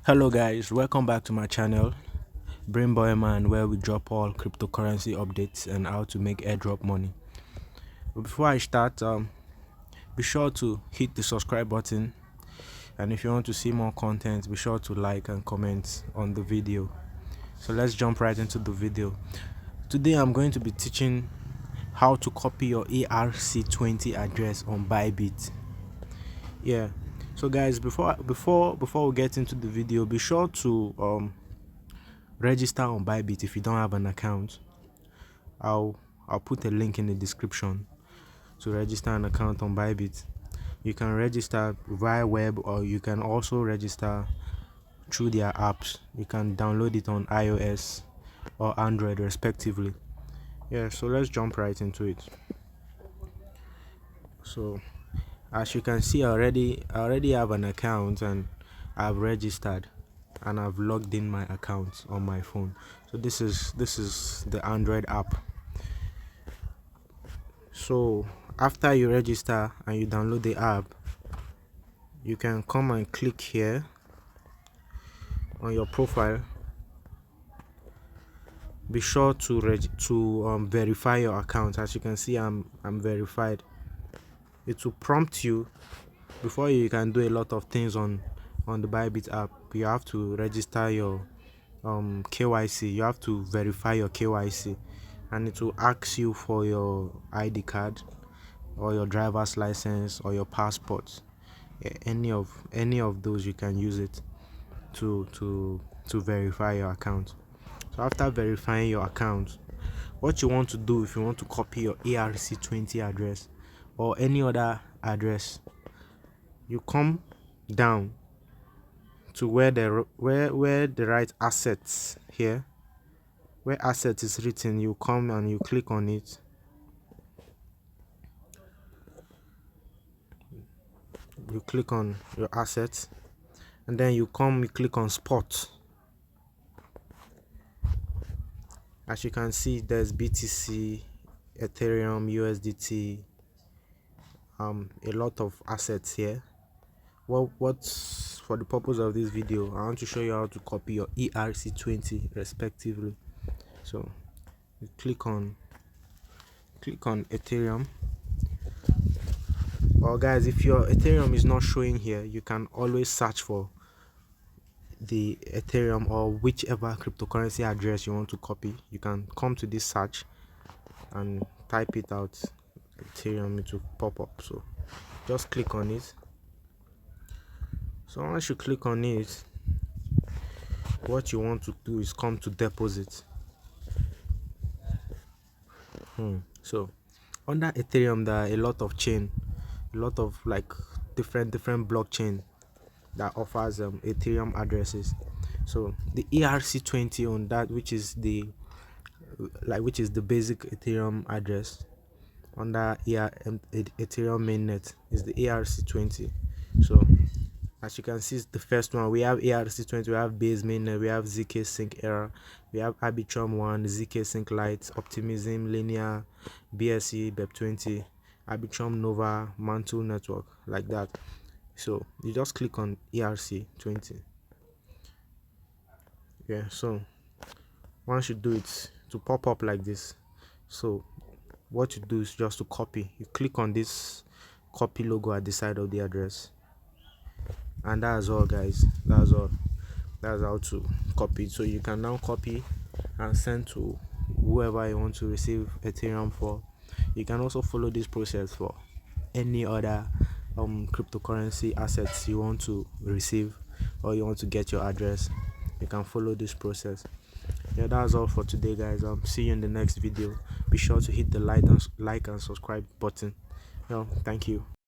Hello guys, welcome back to my channel Brain Boy Man, where we drop all cryptocurrency updates and how to make airdrop money. But before I start, be sure to hit the subscribe button, and if you want to see more content, be sure to like and comment on the video. So let's jump right into the video. Today I'm going to be teaching how to copy your ERC20 address on Bybit. Yeah, so guys, before we get into the video, be sure to register on Bybit if you don't have an account. I'll put a link in the description to register an account on Bybit. You can register via web, or you can also register through their apps. You can download it on iOS or Android respectively. Yeah, so let's jump right into it. So as you can see, I already have an account and I've registered and I've logged in my account on my phone. So this is the Android app. So after you register and you download the app, you can come and click here on your profile. Be sure to verify your account. As you can see, I'm verified. It will prompt you before you can do a lot of things on the Bybit app. You have to register your KYC. You have to verify your KYC, and it will ask you for your ID card or your driver's license or your passport. Any of those, you can use it to verify your account. So after verifying your account, what you want to do, if you want to copy your ERC20 address or any other address, you come down to where the right assets here, where asset is written. You come and you click on it. You click on your assets, and then you click on spot. As you can see, there's BTC, Ethereum, USDT, a lot of assets here. What's for the purpose of this video, I want to show you how to copy your ERC20 respectively. So you click on Ethereum. Well guys, if your Ethereum is not showing here, you can always search for the Ethereum or whichever cryptocurrency address you want to copy. You can come to this search and type it out, Ethereum. It will pop up. So just click on it. So once you click on it, what you want to do is come to deposit. So under Ethereum, there are a lot of like different blockchain that offers Ethereum addresses. So the ERC20 on that, which is the basic Ethereum address under Ethereum mainnet, is the ERC20. So as you can see, it's the first one. We have ERC20, we have base mainnet, we have ZK Sync Error, we have Arbitrum 1, ZK Sync Lite, Optimism, Linear, BSC, BEP20, Arbitrum Nova, Mantle Network, like that. So you just click on ERC20. Yeah, so once you do it, to pop up like this. So what you do is just to copy. You click on this copy logo at the side of the address, and that's all guys. That's how to copy it. So you can now copy and send to whoever you want to receive Ethereum for. You can also follow this process for any other cryptocurrency assets you want to receive, or you want to get your address. You can follow this process. Yeah, that's all for today guys. See you in the next video. Be sure to hit the like and subscribe button. Thank you.